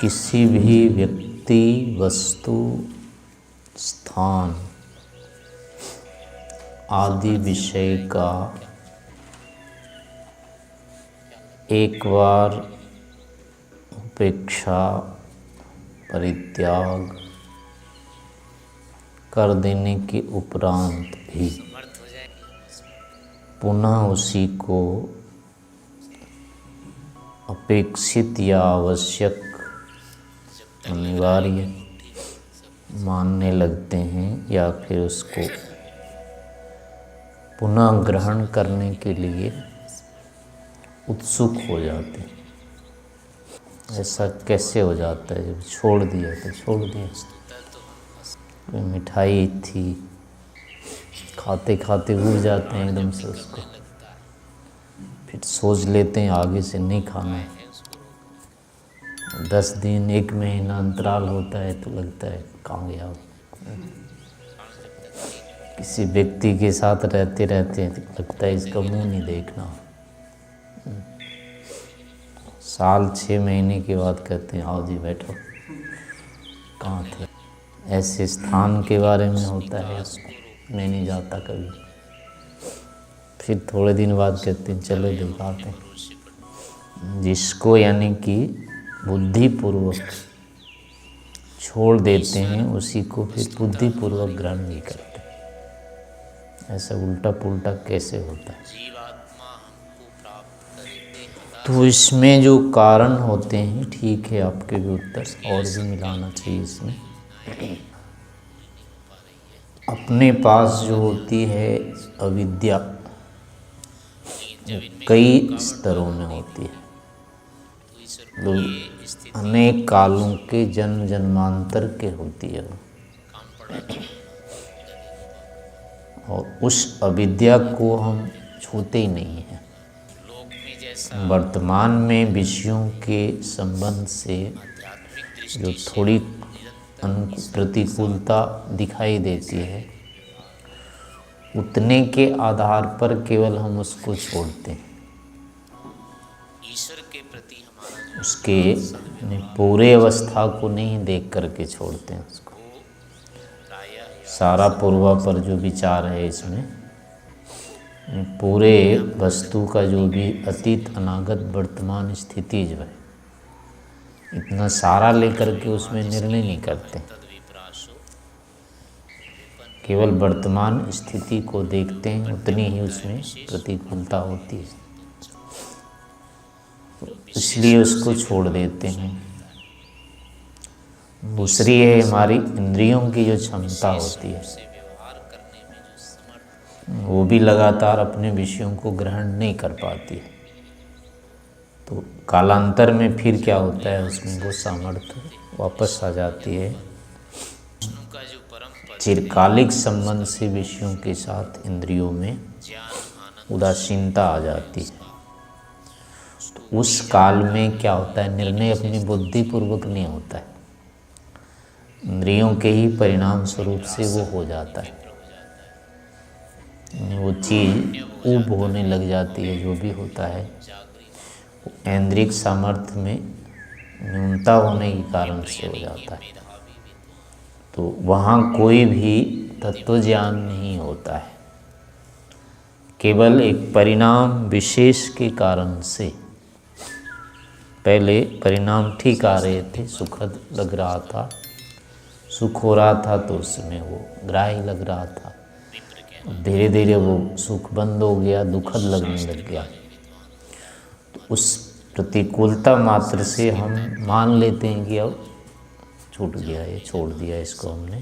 किसी भी व्यक्ति, वस्तु, स्थान आदि विषय का एक बार उपेक्षा, परित्याग कर देने के उपरांत भी पुनः उसी को अपेक्षित या आवश्यक, अनिवार्य मानने लगते हैं या फिर उसको पुनः ग्रहण करने के लिए उत्सुक हो जाते हैं। ऐसा कैसे हो जाता है? जब छोड़ दिया तो छोड़ दिया। कोई मिठाई थी, खाते खाते भूल जाते हैं एकदम से उसको, फिर सोच लेते हैं आगे से नहीं खाना है। 10 दिन, 1 महीना अंतराल होता है तो लगता है कहाँ गया वो। किसी व्यक्ति के साथ रहते रहते लगता है इसका मुंह नहीं देखना। साल 6 महीने के बाद कहते हैं आओ जी बैठो, कहाँ थे। ऐसे स्थान के बारे में होता है, उसको मैं नहीं जाता कभी। फिर थोड़े दिन बाद कहते हैं चलो दिखाते हैं। जिसको यानी कि बुद्धिपूर्वक छोड़ देते हैं उसी को फिर बुद्धिपूर्वक ग्रहण नहीं करते। ऐसा उल्टा पुल्टा कैसे होता है? तो इसमें जो कारण होते हैं, ठीक है आपके भी उत्तर और भी मिलाना चाहिए इसमें। अपने पास जो होती है अविद्या, कई स्तरों में होती है। अनेक कालों के, जन्म जन्मांतर के होती है वो। और उस अविद्या को हम छूते ही नहीं हैं। वर्तमान में विषयों के संबंध से जो थोड़ी प्रतिकूलता दिखाई देती है, उतने के आधार पर केवल हम उसको छोड़ते हैं। उसके पूरे अवस्था को नहीं देख करके छोड़ते हैं उसको। सारा पूर्वापर जो विचार है इसमें, पूरे वस्तु का जो भी अतीत, अनागत, वर्तमान स्थिति जो है, इतना सारा लेकर के उसमें निर्णय नहीं करते। केवल वर्तमान स्थिति को देखते हैं, उतनी ही उसमें प्रतिकूलता होती है, इसलिए उसको छोड़ देते हैं। दूसरी है हमारी इंद्रियों की जो क्षमता होती है, वो भी लगातार अपने विषयों को ग्रहण नहीं कर पाती है। तो कालांतर में फिर क्या होता है, उसमें वो सामर्थ्य वापस आ जाती है। चिरकालिक संबंध से विषयों के साथ इंद्रियों में उदासीनता आ जाती है। तो उस काल में क्या होता है, निर्णय अपनी बुद्धिपूर्वक नहीं होता है, इंद्रियों के ही परिणाम स्वरूप से वो हो जाता है। वो चीज़ ऊब होने लग जाती है, जो भी होता है ऐन्द्रिक सामर्थ्य में न्यूनता होने के कारण से हो जाता है। तो वहाँ कोई भी तत्व ज्ञान नहीं होता है, केवल एक परिणाम विशेष के कारण से। पहले परिणाम ठीक आ रहे थे, सुखद लग रहा था, सुख हो रहा था तो उसमें वो ग्राह्य लग रहा था। धीरे धीरे वो सुख बंद हो गया, दुखद लगने लग गया। तो उस प्रतिकूलता मात्र से हम मान लेते हैं कि अब छूट गया, ये छोड़ दिया, इसको हमने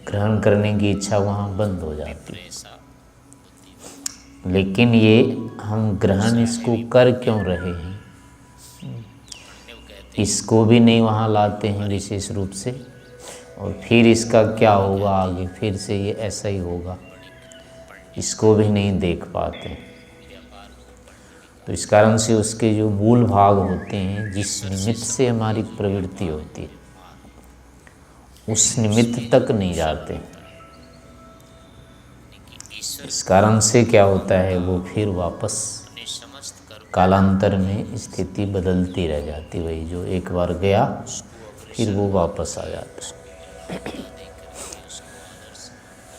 ग्रहण करने की इच्छा वहाँ बंद हो जाती है। लेकिन ये हम ग्रहण इसको कर क्यों रहे हैं, इसको भी नहीं वहाँ लाते हैं विशेष रूप से। और फिर इसका क्या होगा आगे, फिर से ये ऐसा ही होगा, इसको भी नहीं देख पाते। तो इस कारण से उसके जो मूल भाग होते हैं, जिस निमित्त से हमारी प्रवृत्ति होती है, उस निमित्त तक नहीं जाते। इस कारण से क्या होता है, वो फिर वापस कालांतर में स्थिति बदलती रह जाती, वही जो एक बार गया फिर वो वापस आ जाता है।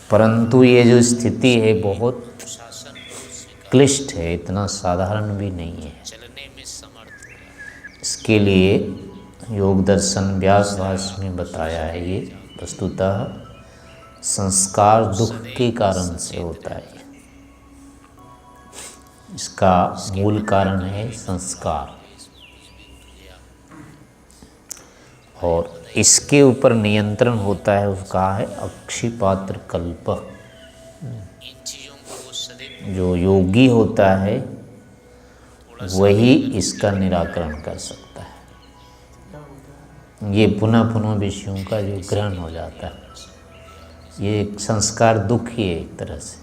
परंतु ये जो स्थिति है बहुत क्लिष्ट है, इतना साधारण भी नहीं है। इसके लिए योग दर्शन व्यास भाष्य में बताया है, ये वस्तुतः संस्कार दुख के कारण से होता है। इसका मूल कारण है संस्कार, और इसके ऊपर नियंत्रण होता है, उसका है अक्षिपात्र कल्प। जो योगी होता है वही इसका निराकरण कर सकता है। ये पुनः पुनः विषयों का जो ग्रहण हो जाता है, ये एक संस्कार दुख ही है एक तरह से,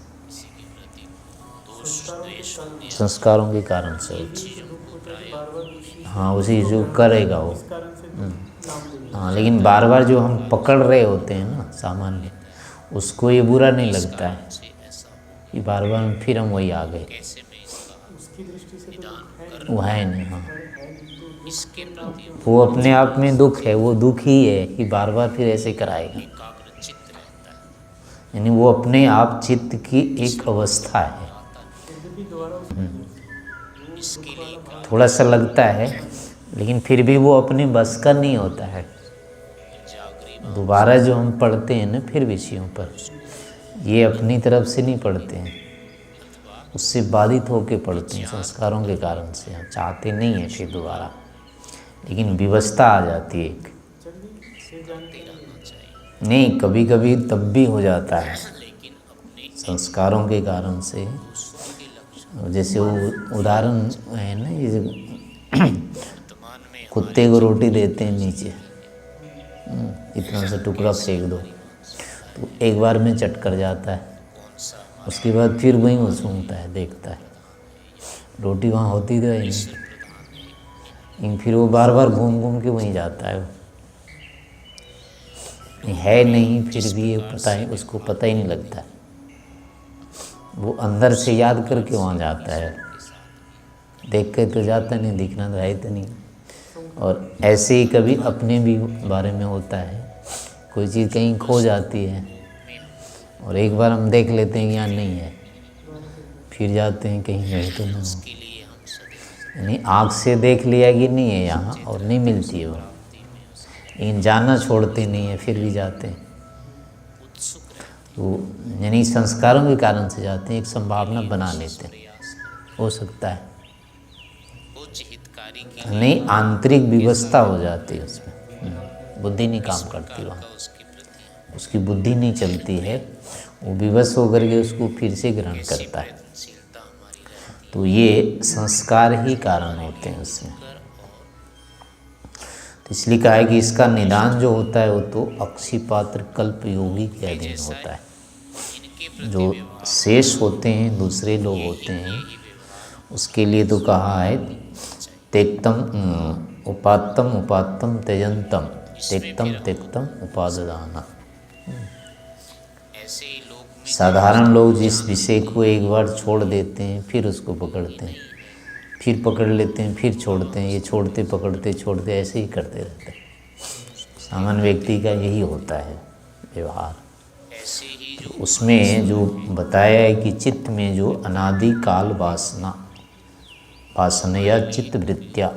संस्कारों के कारण से होती है। हाँ, उसी जो करेगा वो। हाँ, लेकिन बार बार जो हम पकड़ रहे होते हैं ना सामान्य, उसको ये बुरा नहीं लगता है कि बार बार फिर हम वही आ गए, वो है नहीं। हाँ, वो अपने आप में दुख है, वो दुख ही है कि बार बार फिर ऐसे कराएगा। यानी वो अपने आप चित्त की एक अवस्था है। थोड़ा सा लगता है, लेकिन फिर भी वो अपने बस का नहीं होता है। दोबारा जो हम पढ़ते हैं ना फिर विषयों पर, ये अपनी तरफ से नहीं पढ़ते हैं, उससे बाधित होकर पढ़ते हैं संस्कारों के कारण से। हम चाहते नहीं हैं फिर दोबारा, लेकिन विवशता आ जाती है एक। नहीं, कभी कभी तब भी हो जाता है संस्कारों के कारण से। जैसे वो उदाहरण है ना, ये कुत्ते को रोटी देते हैं नीचे, इतना सा टुकड़ा फेंक दो तो एक बार में चट कर जाता है, उसके बाद फिर वहीं वो सूंघता है, देखता है रोटी वहाँ होती तो है नहीं, लेकिन फिर वो बार बार घूम घूम के वहीं जाता है। वो है नहीं, फिर भी ये पता है, उसको पता ही नहीं लगता है, वो अंदर से याद करके वहाँ जाता है। देख के तो जाता नहीं, दिखना तो है तो नहीं। और ऐसे ही कभी अपने भी बारे में होता है, कोई चीज़ कहीं खो जाती है और एक बार हम देख लेते हैं कि यहाँ नहीं है, फिर जाते हैं कहीं गए तो नहीं, यानी आँख से देख लिया कि नहीं है यहाँ और नहीं मिलती है वो, लेकिन जाना छोड़ते नहीं है, फिर भी जाते हैं। तो यानी संस्कारों के कारण से जाते हैं, एक संभावना बना लेते हैं, हो सकता है नहीं, आंतरिक विवशता हो जाती है उसमें, बुद्धि नहीं काम करती वहाँ, उसकी बुद्धि नहीं चलती है, वो विवश होकर के उसको फिर से ग्रहण करता है। तो ये संस्कार ही कारण होते हैं उसमें। तो इसलिए कहा है कि इसका निदान जो होता है वो तो अक्षिपात्र कल्प योगी के अधीन होता है। जो शेष होते हैं, दूसरे लोग होते हैं, उसके लिए तो कहा है त्यक्तम उपात्तम उपात्तम त्यजंतम त्यक्तम त्यक्तम उपाददाना। साधारण लोग जिस विषय को एक बार छोड़ देते हैं फिर उसको पकड़ते हैं, फिर पकड़ लेते हैं, फिर छोड़ते हैं, ये छोड़ते पकड़ते छोड़ते ऐसे ही करते रहते हैं। सामान्य व्यक्ति का यही होता है व्यवहार। तो उसमें जो बताया है कि चित्त में जो अनादि काल वासना या चित्त वृत्तियाँ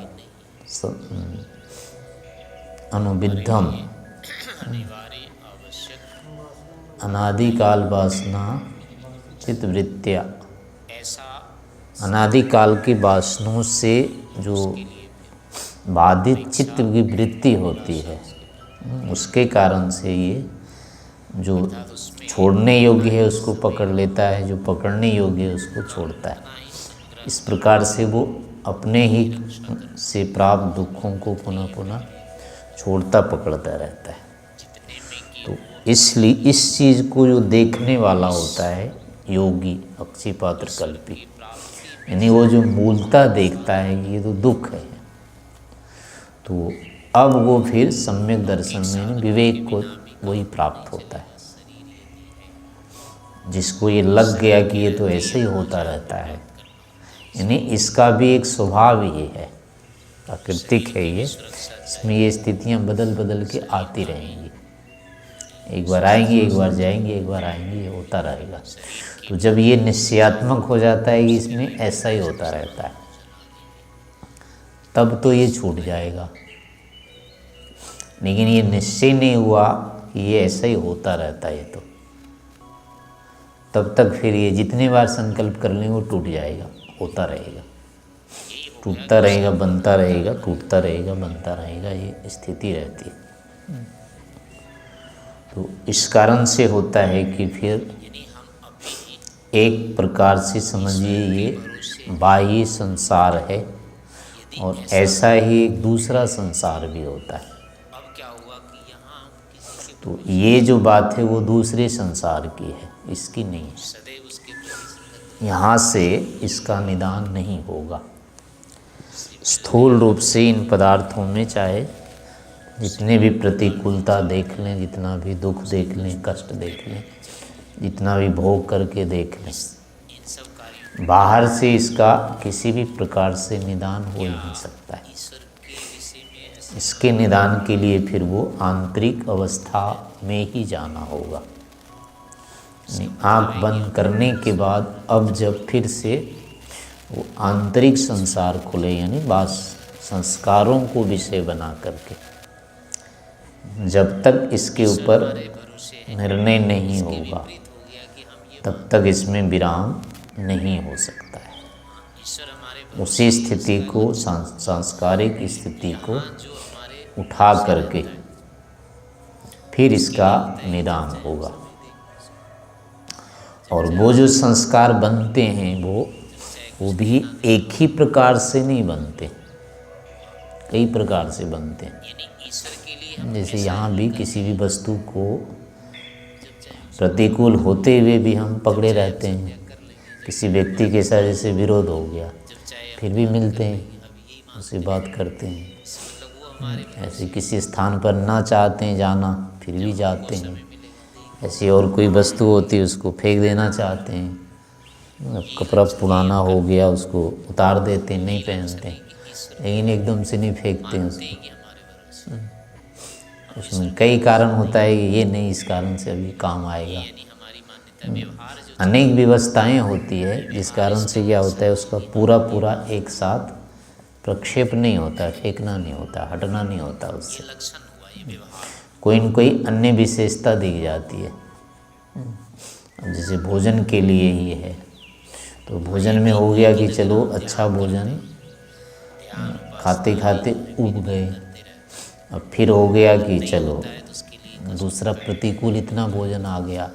अनुविद्धम, अनादिकाल वासना चित्त वृत्तियाँ, अनादिकाल की वासनाओं से जो बाधित चित्त की वृत्ति होती है, उसके कारण से ये जो छोड़ने योग्य है उसको पकड़ लेता है, जो पकड़ने योग्य है उसको छोड़ता है। इस प्रकार से वो अपने ही से प्राप्त दुखों को पुनः पुनः छोड़ता पकड़ता रहता है। तो इसलिए इस चीज़ को जो देखने वाला होता है योगी अक्षिपात्र कल्पी, यानी वो जो मूलता देखता है कि ये तो दुख है, तो अब वो फिर सम्यक दर्शन में विवेक को वही प्राप्त होता है। जिसको ये लग गया कि ये तो ऐसे ही होता रहता है, यानी इसका भी एक स्वभाव ये है, प्राकृतिक है ये, इसमें ये स्थितियाँ बदल बदल के आती रहेंगी, एक बार आएंगी एक बार जाएंगी, एक बार आएंगी, ये होता रहेगा। तो जब ये निश्चयात्मक हो जाता है कि इसमें ऐसा ही होता रहता है, तब तो ये छूट जाएगा। लेकिन ये निश्चय नहीं हुआ कि ये ऐसा ही होता रहता है, तो तब तक फिर ये जितने बार संकल्प कर लें वो टूट जाएगा, होता रहेगा, टूटता रहेगा, बनता रहेगा, टूटता रहेगा, बनता रहेगा, ये स्थिति रहती है। तो इस कारण से होता है कि फिर एक प्रकार से समझिए ये बाह्य संसार है और ऐसा ही एक दूसरा संसार भी होता है। तो ये जो बात है वो दूसरे संसार की है, इसकी नहीं है। यहाँ से इसका निदान नहीं होगा। स्थूल रूप से इन पदार्थों में चाहे जितने भी प्रतिकूलता देख लें, जितना भी दुख देख लें, कष्ट देख लें, जितना भी भोग करके देख लें, बाहर से इसका किसी भी प्रकार से निदान हो ही नहीं सकता है। इसके निदान के लिए फिर वो आंतरिक अवस्था में ही जाना होगा। आँख बंद करने के बाद अब जब फिर से वो आंतरिक संसार खुले, यानी बस संस्कारों को विषय बना करके, जब तक इसके ऊपर निर्णय नहीं होगा तब तक इसमें विराम नहीं हो सकता है। उसी स्थिति को, सांस्कारिक स्थिति को उठा करके फिर इसका निदान होगा। और वो जो संस्कार बनते हैं वो भी एक ही प्रकार से नहीं बनते, कई प्रकार से बनते हैं। जैसे यहाँ भी किसी भी वस्तु को प्रतिकूल होते हुए भी हम पकड़े रहते हैं। किसी व्यक्ति के साथ जैसे विरोध हो गया, फिर भी मिलते हैं, उससे बात करते हैं। ऐसे किसी स्थान पर ना चाहते हैं जाना, फिर भी जाते हैं। ऐसी और कोई वस्तु होती है उसको फेंक देना चाहते हैं, अब कपड़ा पुराना हो गया उसको उतार देते हैं, नहीं पहनते, लेकिन एकदम से नहीं फेंकते हैं उसको। उसमें कई कारण होता है कि ये नहीं, इस कारण से अभी काम आएगा। अनेक व्यवस्थाएं होती है जिस कारण से क्या होता है, उसका पूरा एक साथ प्रक्षेप नहीं होता, फेंकना नहीं होता, हटना नहीं होता उससे, कोई न कोई अन्य विशेषता दिख जाती है। अब जैसे भोजन के लिए ही है, तो भोजन में हो गया कि चलो अच्छा भोजन खाते खाते उब गए, अब फिर हो गया कि चलो दूसरा प्रतिकूल इतना भोजन आ गया,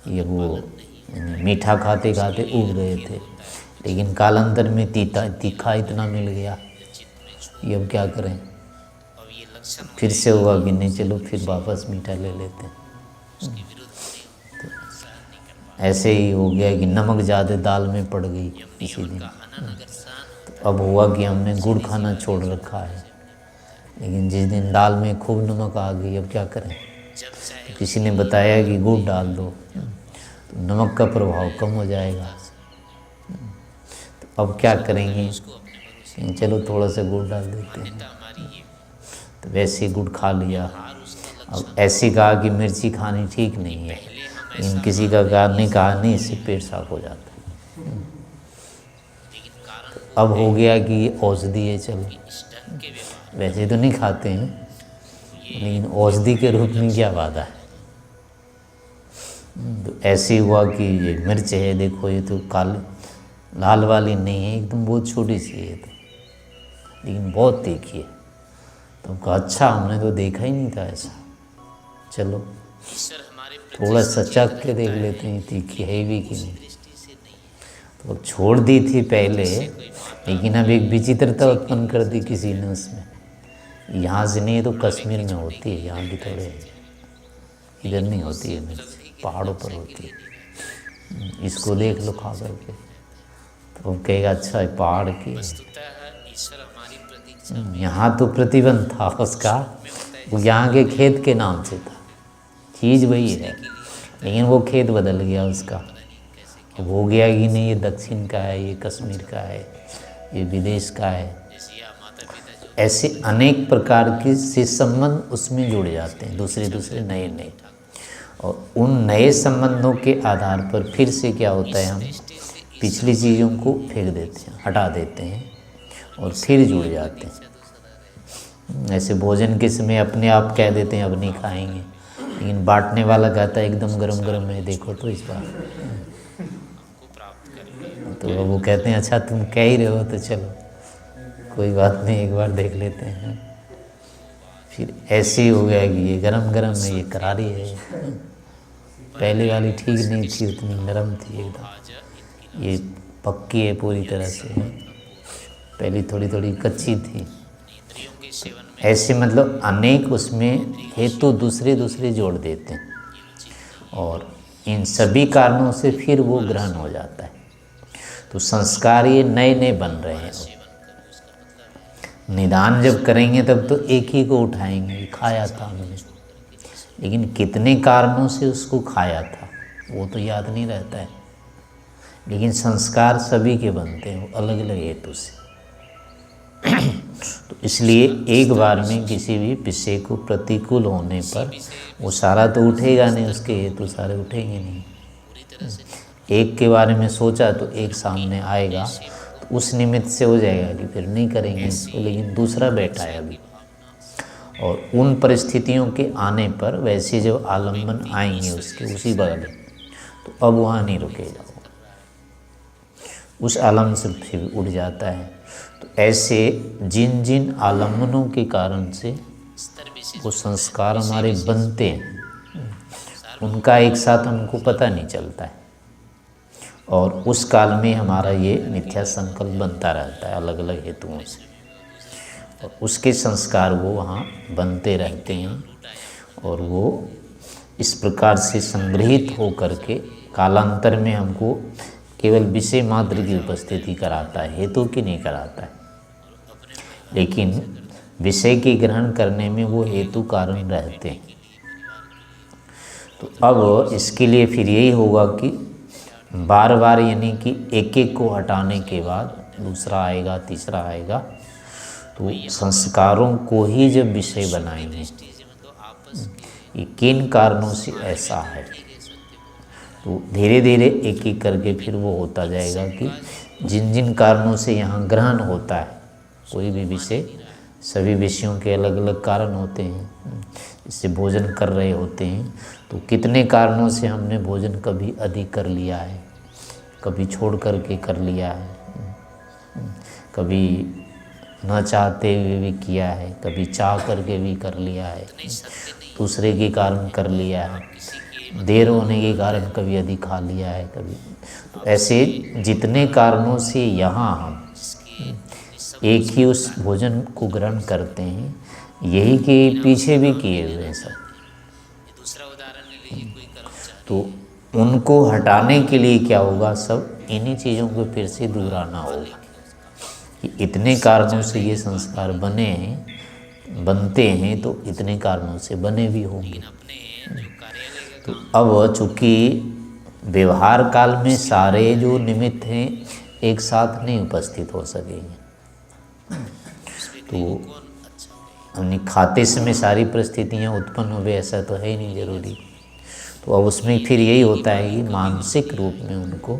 ये वो मीठा खाते खाते उब गए थे, लेकिन कालांतर में तीखा इतना मिल गया, ये अब क्या करें, फिर से हुआ कि नहीं चलो फिर वापस मीठा ले लेते हैं। तो ऐसे ही हो गया कि नमक ज़्यादा दाल में पड़ गई किसी दिन, तो अब हुआ कि हमने गुड़ खाना छोड़ रखा है, लेकिन जिस दिन दाल में खूब नमक आ गई, अब क्या करें। तो किसी ने बताया कि गुड़ डाल दो, तो नमक का प्रभाव कम हो जाएगा। तो अब क्या करेंगे, चलो थोड़ा सा गुड़ डाल देते हैं, तो वैसे गुड़ खा लिया। अब ऐसे कहा कि मिर्ची खानी ठीक नहीं है, लेकिन किसी का कहा नहीं, इससे पेट साफ हो जाता है। तो अब हो गया कि औषधि है, चलो वैसे तो नहीं खाते हैं, लेकिन औषधि के रूप में क्या वादा है। तो ऐसे हुआ कि ये मिर्च है, देखो ये तो काली लाल वाली नहीं है, एकदम बहुत छोटी सी है, तो लेकिन बहुत तीखी है। तो कहा अच्छा, हमने तो देखा ही नहीं था ऐसा, चलो थोड़ा सा चख के देख लेते हैं तीखी है भी कि नहीं। तो छोड़ दी थी पहले, लेकिन अब एक विचित्रता उत्पन्न कर दी किसी ने उसमें। यहाँ से नहीं, तो कश्मीर में होती है, यहाँ भी थोड़े, इधर नहीं होती है मिर्च, पहाड़ों पर होती है। इसको देख लो खा करके, तो वो कहेगा अच्छा है पहाड़ की। यहाँ तो प्रतिबंध था उसका, वो यहाँ के खेत के नाम से था, चीज़ वही है, लेकिन वो खेत बदल गया उसका, अब हो गया कि नहीं ये दक्षिण का है, ये कश्मीर का है, ये विदेश का है। ऐसे अनेक प्रकार के से संबंध उसमें जुड़ जाते हैं, दूसरे दूसरे नए नए। और उन नए संबंधों के आधार पर फिर से क्या होता है, हम पिछली चीज़ों को फेंक देते हैं, हटा देते हैं और फिर जुड़ जाते हैं। ऐसे भोजन के समय अपने आप कह देते हैं अब नहीं खाएंगे, लेकिन बांटने वाला कहता है एकदम गरम गरम है, देखो तो इस बार। तो वो कहते हैं अच्छा तुम कह ही रहे हो तो चलो कोई बात नहीं, एक बार देख लेते हैं। फिर ऐसे ही हो गया कि ये गरम गरम है, ये करारी है, पहले वाली ठीक नहीं थी, उतनी नरम थी एकदम, ये पक्की है पूरी तरह से, पहली थोड़ी थोड़ी कच्ची थी। ऐसे मतलब अनेक उसमें हेतु दूसरे दूसरे जोड़ देते हैं और इन सभी कारणों से फिर वो ग्रहण हो जाता है। तो संस्कार ये नए नए बन रहे हैं। निदान जब करेंगे तब तो एक ही को उठाएंगे, खाया था हमने, लेकिन कितने कारणों से उसको खाया था वो तो याद नहीं रहता है। लेकिन संस्कार सभी के बनते हैं अलग अलग हेतु से। तो इसलिए एक बार में किसी भी विषय को प्रतिकूल होने पर वो सारा तो उठेगा नहीं, उसके हेतु सारे उठेंगे नहीं। एक के बारे में सोचा तो एक सामने आएगा, तो उस निमित्त से हो जाएगा कि फिर नहीं करेंगे इसको, लेकिन दूसरा बैठा है अभी। और उन परिस्थितियों के आने पर वैसे जब आलम्बन आएंगे उसके उसी बगल, तो अब वहाँ नहीं रुकेगा, उस आलम्बन से फिर उड़ जाता है। तो ऐसे जिन जिन आलम्बनों के कारण से वो संस्कार हमारे बनते हैं, उनका एक साथ हमको पता नहीं चलता है, और उस काल में हमारा ये मिथ्या संकल्प बनता रहता है अलग अलग हेतुओं से, और उसके संस्कार वो वहाँ बनते रहते हैं। और वो इस प्रकार से संग्रहित हो करके कालांतर में हमको केवल विषय मात्र की उपस्थिति कराता है, हेतु की नहीं कराता है। लेकिन विषय के ग्रहण करने में वो हेतु कारण रहते हैं। तो अब इसके लिए फिर यही होगा कि बार बार, यानी कि एक एक को हटाने के बाद दूसरा आएगा, तीसरा आएगा, तो संस्कारों को ही जब विषय बनाएंगे ये किन कारणों से ऐसा है, तो धीरे धीरे एक एक करके फिर वो होता जाएगा कि जिन जिन कारणों से यहाँ ग्रहण होता है कोई भी विषय, सभी विषयों के अलग अलग कारण होते हैं। इससे भोजन कर रहे होते हैं तो कितने कारणों से हमने भोजन कभी अधिक कर लिया है, कभी छोड़ करके कर लिया है, कभी न चाहते हुए भी किया है, कभी चाह करके भी कर लिया है, दूसरे के कारण कर लिया है, देर होने के कारण कभी अधिक खा लिया है कभी। तो ऐसे जितने कारणों से यहाँ हम एक ही उस भोजन को ग्रहण करते हैं, यही के पीछे भी किए हुए हैं सब। तो उनको हटाने के लिए क्या होगा, सब इन्हीं चीज़ों को फिर से दूर आना होगा कि इतने कारणों से ये संस्कार बने हैं, बनते हैं, तो इतने कारणों से बने भी होंगे। तो अब चूँकि व्यवहार काल में सारे जो निमित्त हैं एक साथ नहीं उपस्थित हो सकेंगे, तो हमने खाते समय सारी परिस्थितियाँ उत्पन्न हुए ऐसा तो है ही नहीं ज़रूरी। तो अब उसमें फिर यही होता है कि मानसिक रूप में उनको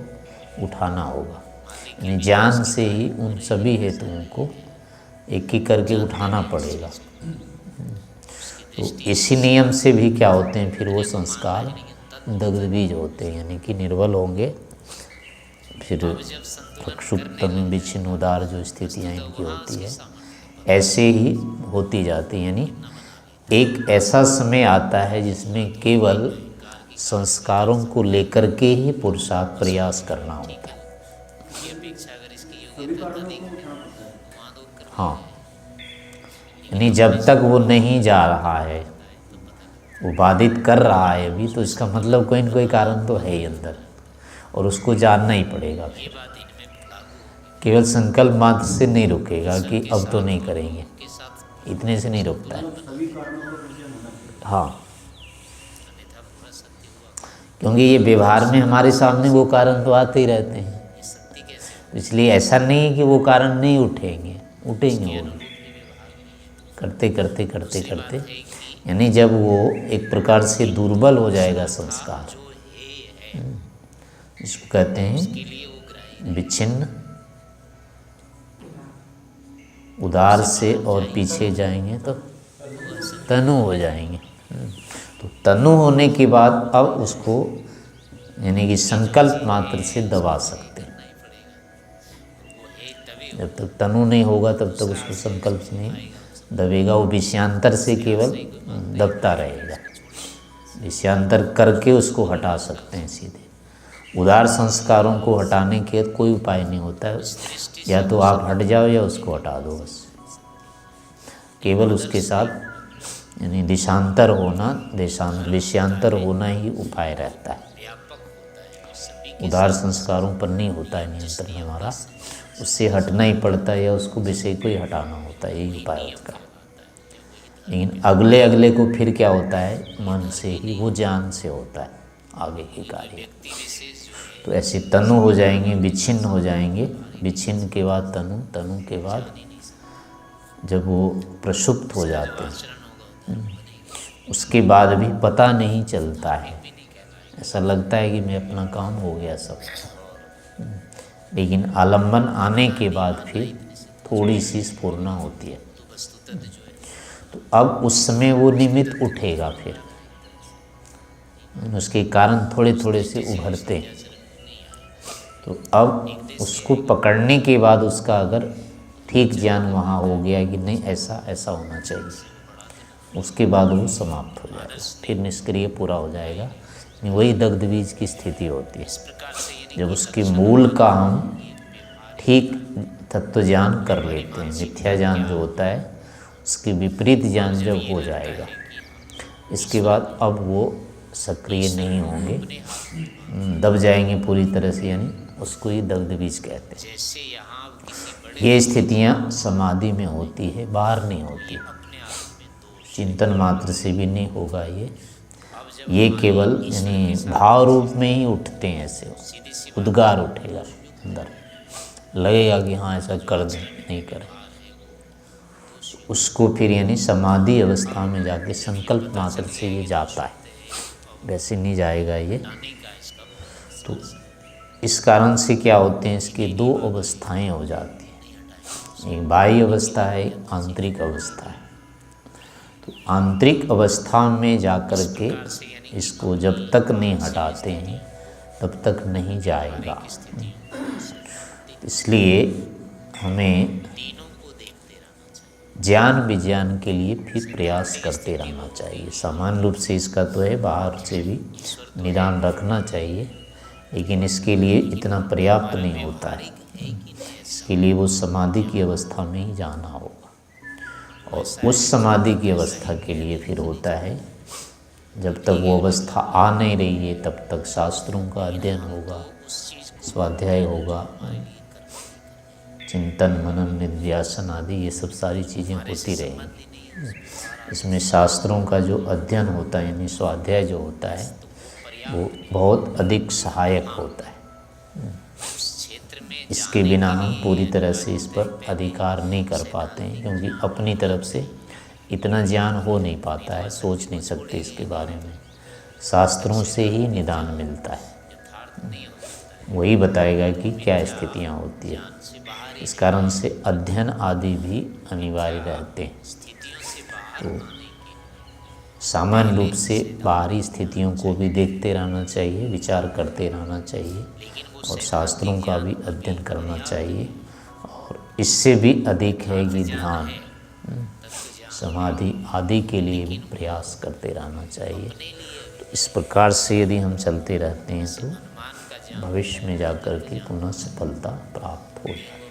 उठाना होगा, यानी ज्ञान से ही उन सभी हेतुओं को एक एक करके उठाना पड़ेगा। तो इसी नियम से भी क्या होते हैं, फिर वो संस्कार दग्ध बीज होते हैं, यानी कि निर्बल होंगे। फिर सुप्तम विच्छिन्नोदार जो स्थितियाँ इनकी होती है ऐसे ही होती जाती है, यानी एक ऐसा समय आता है जिसमें केवल संस्कारों को लेकर के ही पुरुषार्थ प्रयास करना होता है। हाँ, यानी जब तक वो नहीं जा रहा है, वो बाधित कर रहा है अभी, तो इसका मतलब कोई न कोई कारण तो है ही अंदर, और उसको जानना ही पड़ेगा। फिर केवल संकल्प मात्र से नहीं रुकेगा कि अब तो नहीं करेंगे, इतने से नहीं रुकता है। हाँ, क्योंकि ये व्यवहार में हमारे सामने वो कारण तो आते ही रहते हैं, इसलिए ऐसा नहीं है कि वो कारण नहीं उठेंगे, उठेंगे वो भी। करते करते करते करते यानी जब वो एक प्रकार से दुर्बल हो जाएगा संस्कार, इसको कहते हैं विच्छिन्न, उदार से और पीछे जाएंगे तो तनु हो जाएंगे। तो तनु होने के बाद अब उसको यानी कि संकल्प मात्र से दबा सकते हैं। जब तक तनु नहीं होगा तब तक उसको संकल्प नहीं दबेगा, वो विषयांतर से केवल दबता रहेगा। विषयांतर करके उसको हटा सकते हैं सीधे। उदार संस्कारों को हटाने के कोई उपाय नहीं होता है, या तो आप हट जाओ या उसको हटा दो, बस केवल उसके साथ यानी दिशांतर होना, विषयांतर होना ही उपाय रहता है। उदार संस्कारों पर नहीं होता है नियंत्रण हमारा, उससे हटना ही पड़ता है या उसको विषय को ही हटाना होता है, यही उपाय उसका। लेकिन अगले अगले को फिर क्या होता है, मन से ही, वो ज्ञान से होता है आगे के कार्य। तो ऐसे तनु हो जाएंगे, विच्छिन्न हो जाएंगे, विच्छिन्न के बाद तनु, तनु के बाद जब वो प्रसुप्त हो जाते हैं, उसके बाद भी पता नहीं चलता है, ऐसा लगता है कि मैं अपना काम हो गया सब। लेकिन आलम्बन आने के बाद फिर थोड़ी सी स्फुरना होती है, तो अब उस समय वो निमित्त उठेगा, फिर उसके कारण थोड़े थोड़े से उभरते हैं। तो अब उसको पकड़ने के बाद उसका अगर ठीक ज्ञान वहाँ हो गया कि नहीं ऐसा ऐसा होना चाहिए, उसके बाद वो समाप्त हो जाएगा, फिर निष्क्रिय पूरा हो जाएगा। वही दग्ध बीज की स्थिति होती है, जब उसके मूल का हम ठीक तत्व ज्ञान कर लेते हैं। मिथ्या ज्ञान जो होता है उसके विपरीत ज्ञान जब हो जाएगा, इसके बाद अब वो सक्रिय नहीं होंगे, दब जाएंगे पूरी तरह से, यानी उसको ही दग्ध बीज कहते हैं। ये स्थितियाँ समाधि में होती है, बाहर नहीं होती, चिंतन मात्र से भी नहीं होगा ये केवल यानी भाव रूप में ही उठते हैं। ऐसे उद्गार उठेगा अंदर, लगेगा कि हाँ ऐसा कर दें, नहीं करें, उसको फिर यानी समाधि अवस्था में जाके संकल्प मात्र से ये जाता है, वैसे नहीं जाएगा ये। तो इस कारण से क्या होते हैं, इसकी दो अवस्थाएं हो जाती हैं, एक बाह्य अवस्था है, आंतरिक अवस्था है। तो आंतरिक अवस्था में जाकर के इसको जब तक नहीं हटाते हैं तब तक नहीं जाएगा। इसलिए हमें ज्ञान विज्ञान के लिए फिर प्रयास करते रहना चाहिए। सामान्य रूप से इसका तो है, बाहर से भी निदान रखना चाहिए, लेकिन इसके लिए इतना पर्याप्त नहीं होता है। इसके लिए वो समाधि की अवस्था में ही जाना होगा, और उस समाधि की अवस्था के लिए फिर होता है, जब तक वो अवस्था आ नहीं रही है तब तक शास्त्रों का अध्ययन होगा, स्वाध्याय होगा, चिंतन मनन निध्यासन आदि ये सब सारी चीज़ें होती रहेंगी। इसमें शास्त्रों का जो अध्ययन होता है यानी स्वाध्याय जो होता है वो बहुत अधिक सहायक होता है। इसके बिना हम पूरी तरह से इस पर अधिकार नहीं कर पाते हैं, क्योंकि अपनी तरफ से इतना ज्ञान हो नहीं पाता है, सोच नहीं सकते इसके बारे में। शास्त्रों से ही निदान मिलता है, वही बताएगा कि क्या स्थितियाँ होती है। इस कारण से अध्ययन आदि भी अनिवार्य रहते हैं। तो सामान्य रूप से बाहरी स्थितियों को भी देखते रहना चाहिए, विचार करते रहना चाहिए, और शास्त्रों का भी अध्ययन करना चाहिए। और इससे भी अधिक है कि ध्यान समाधि आदि के लिए भी प्रयास करते रहना चाहिए। तो इस प्रकार से यदि हम चलते रहते हैं तो भविष्य में जाकर के पुनः सफलता प्राप्त हो जाए।